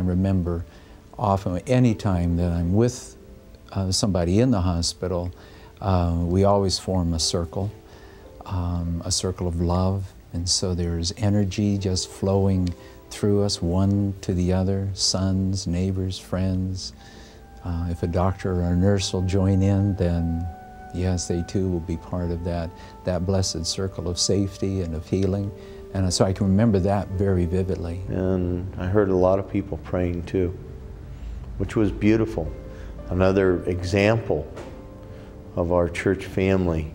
remember often, any time that I'm with somebody in the hospital, we always form a circle of love. And so there's energy just flowing through us, one to the other, sons, neighbors, friends. If a doctor or a nurse will join in, then yes, they too will be part of that blessed circle of safety and of healing. And so I can remember that very vividly. And I heard a lot of people praying too, which was beautiful. Another example of our church family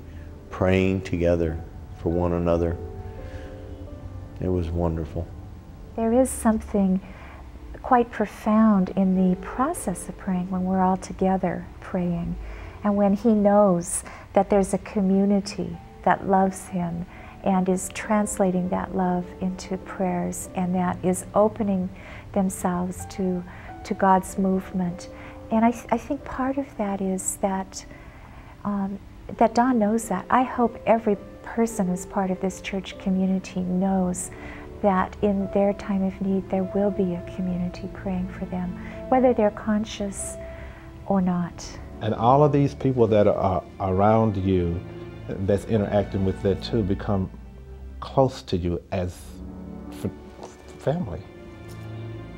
praying together for one another. It was wonderful. There is something quite profound in the process of praying when we're all together praying, and when he knows that there's a community that loves him and is translating that love into prayers, and that is opening themselves to God's movement. And I think part of that is that that Don knows that. I hope every person who's part of this church community knows that in their time of need there will be a community praying for them, whether they're conscious or not. And all of these people that are around you, that's interacting with that too, become close to you as family.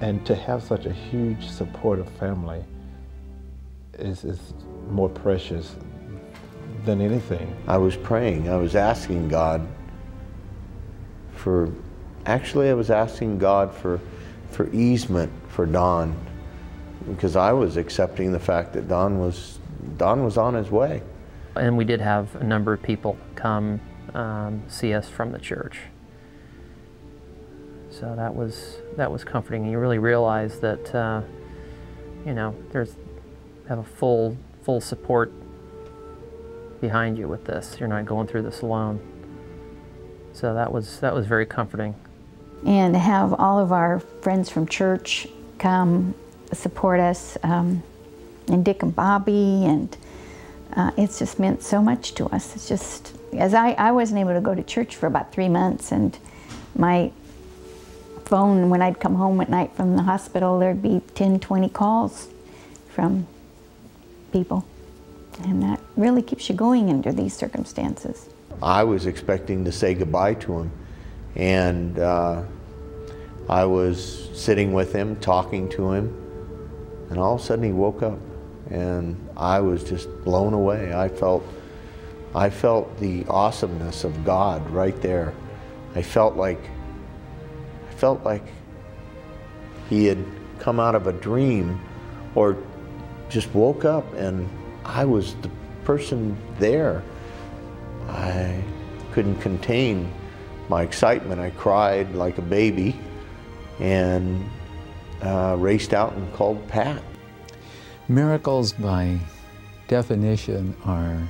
And to have such a huge supportive family is more precious than anything. I was praying, I was asking God for, actually I was asking God for easement for Don, because I was accepting the fact that Don was on his way. And we did have a number of people come see us from the church. So that was comforting. And you really realize that you know, have a full support behind you with this. You're not going through this alone. So that was very comforting. And to have all of our friends from church come support us, and Dick and Bobby, and it's just meant so much to us. It's just, as I wasn't able to go to church for about 3 months, and my phone, when I'd come home at night from the hospital, there'd be 10, 20 calls from people. And that really keeps you going under these circumstances. I was expecting to say goodbye to him, and I was sitting with him, talking to him, and all of a sudden he woke up, and I was just blown away. I felt the awesomeness of God right there. I felt like he had come out of a dream or just woke up, and I was the person there. I couldn't contain my excitement. I cried like a baby and raced out and called Pat. Miracles, by definition, are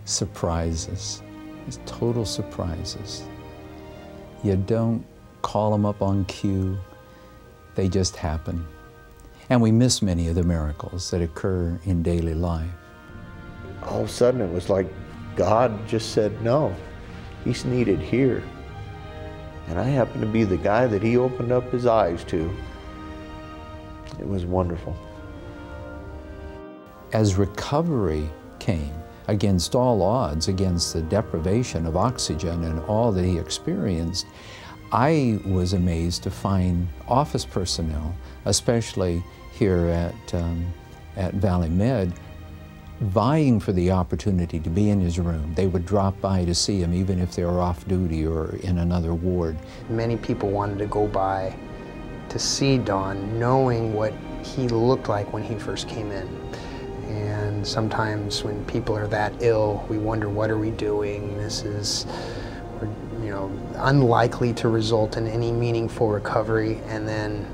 surprises. It's total surprises. You don't call them up on cue. They just happen. And we miss many of the miracles that occur in daily life. All of a sudden it was like God just said, no, he's needed here. And I happened to be the guy that he opened up his eyes to. It was wonderful. As recovery came, against all odds, against the deprivation of oxygen and all that he experienced, I was amazed to find office personnel, especially here at Valley Med, vying for the opportunity to be in his room. They would drop by to see him even if they were off duty or in another ward. Many people wanted to go by to see Don, knowing what he looked like when he first came in. And sometimes when people are that ill, we wonder, what are we doing? This is, you know, unlikely to result in any meaningful recovery, and then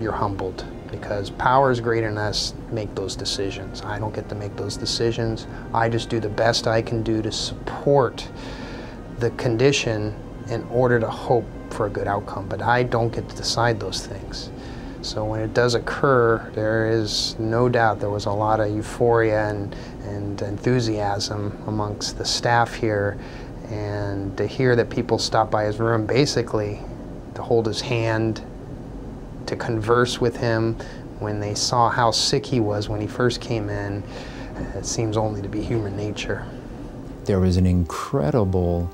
you're humbled because power is greater than us to make those decisions. I don't get to make those decisions. I just do the best I can do to support the condition in order to hope for a good outcome, but I don't get to decide those things. So when it does occur, there is no doubt there was a lot of euphoria and enthusiasm amongst the staff here, and to hear that people stopped by his room basically to hold his hand to converse with him, when they saw how sick he was when he first came in, it seems only to be human nature. There was an incredible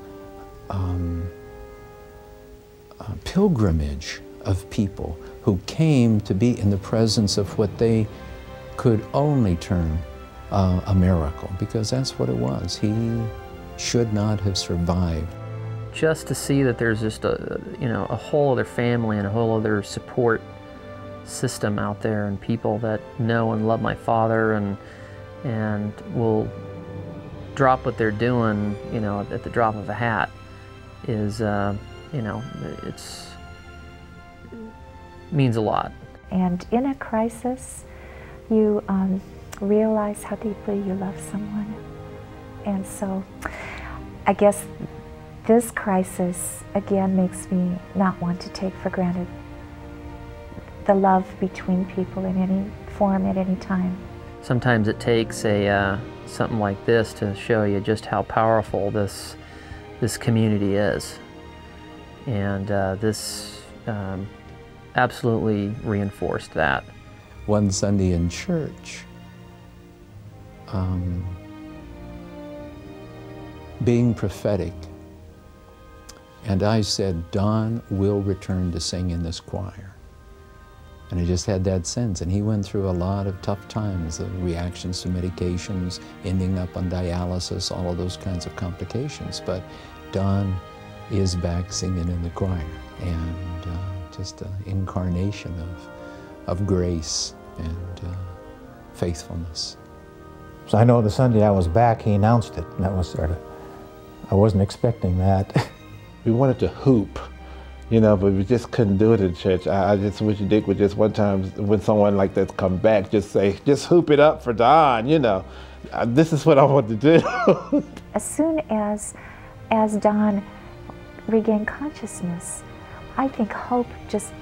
pilgrimage of people who came to be in the presence of what they could only term a miracle, because that's what it was. He should not have survived. Just to see that there's just a whole other family and a whole other support system out there, and people that know and love my father and will drop what they're doing, at the drop of a hat, is, it means a lot. And in a crisis, you realize how deeply you love someone. And so I guess this crisis, again, makes me not want to take for granted the love between people in any form at any time. Sometimes it takes something like this to show you just how powerful this community is. And this absolutely reinforced that. One Sunday in church, being prophetic, and I said, Don will return to sing in this choir. And I just had that sense, and he went through a lot of tough times, the reactions to medications, ending up on dialysis, all of those kinds of complications. But Don is back singing in the choir, and just an incarnation of grace and faithfulness. So I know the Sunday I was back, he announced it, and that was sort of, I wasn't expecting that. We wanted to hoop, but we just couldn't do it in church. I just wish Dick would just one time, when someone like that come back, just say, just hoop it up for Don, This is what I want to do. As soon as Don regained consciousness, I think hope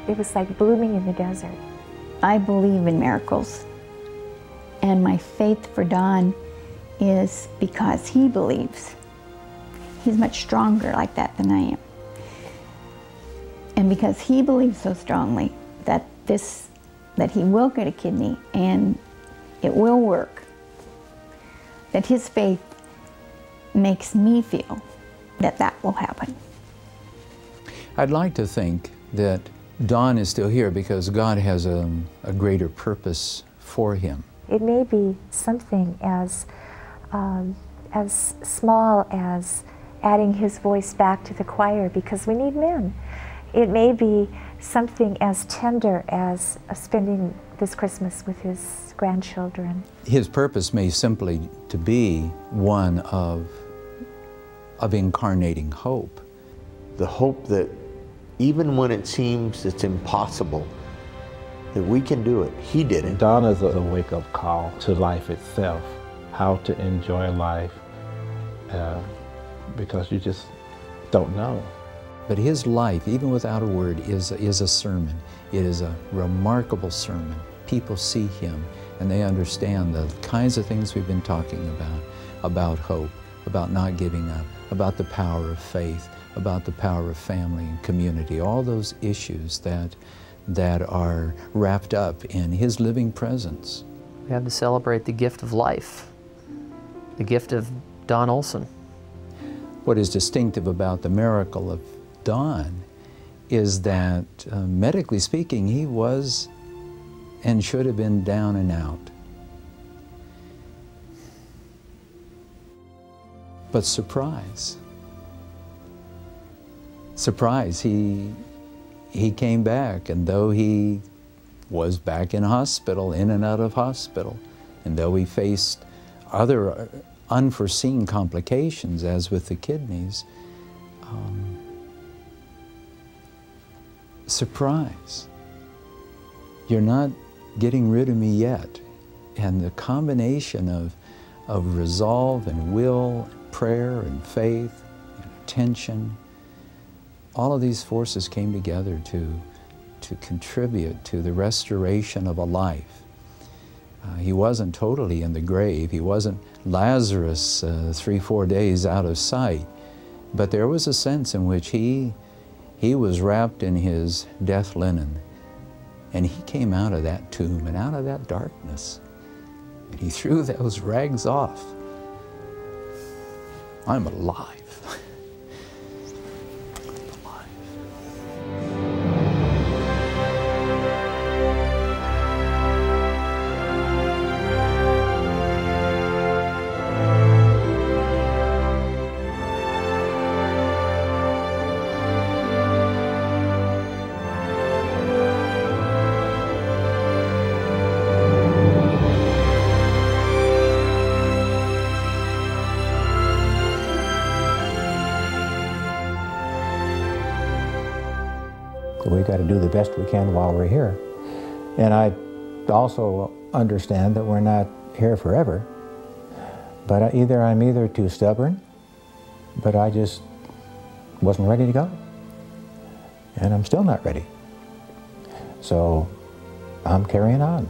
it was like blooming in the desert. I believe in miracles, and my faith for Don is because he believes. He's much stronger like that than I am. And because he believes so strongly that he will get a kidney and it will work, that his faith makes me feel that will happen. I'd like to think that Don is still here because God has a greater purpose for him. It may be something as small as adding his voice back to the choir, because we need men. It may be something as tender as spending this Christmas with his grandchildren. His purpose may simply to be one of incarnating hope. The hope that even when it seems it's impossible, that we can do it. He did it. Don is a wake-up call to life itself, how to enjoy life, because you just don't know. But his life, even without a word, is a sermon. It is a remarkable sermon. People see him and they understand the kinds of things we've been talking about hope, about not giving up, about the power of faith, about the power of family and community, all those issues that are wrapped up in his living presence. We have to celebrate the gift of life, the gift of Don Olson. What is distinctive about the miracle of Don is that, medically speaking, he was and should have been down and out. But surprise, he came back, and though he was back in hospital, in and out of hospital, and though he faced other unforeseen complications, as with the kidneys, surprise, you're not getting rid of me yet. And the combination of resolve and will, and prayer and faith and attention, all of these forces came together to contribute to the restoration of a life. He wasn't totally in the grave. He wasn't Lazarus 3-4 days out of sight. But there was a sense in which he was wrapped in his death linen, And he came out of that tomb and out of that darkness. And he threw those rags off. I'm alive. We got to do the best we can while we're here. And I also understand that we're not here forever. But I'm either too stubborn, but I just wasn't ready to go. And I'm still not ready. So I'm carrying on.